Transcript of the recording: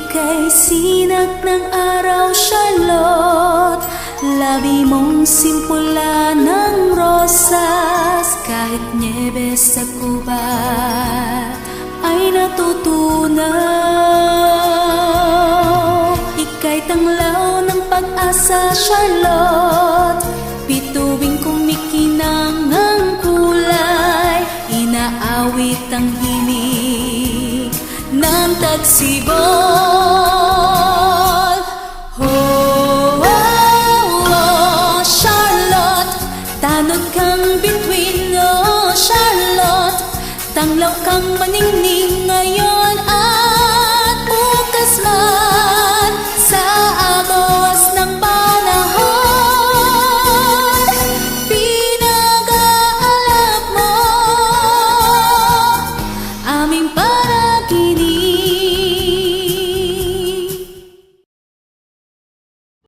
Ika'y sinag ng araw, Charlotte. Labi mong simpula ng rosas. Kahit niebe sa gubat ay natutunaw. Ika'y tanglaw ng pag-asa, Charlotte. Bituing kumikinang ang kulay. Inaawit ang himig ng tagsibol. Oh, oh, oh, Charlotte, tanod kang bituin, oh, Charlotte. Tanglaw kang maningning ngayon at bukas man sa agos ng panahon. Pinag-aalap mo aming para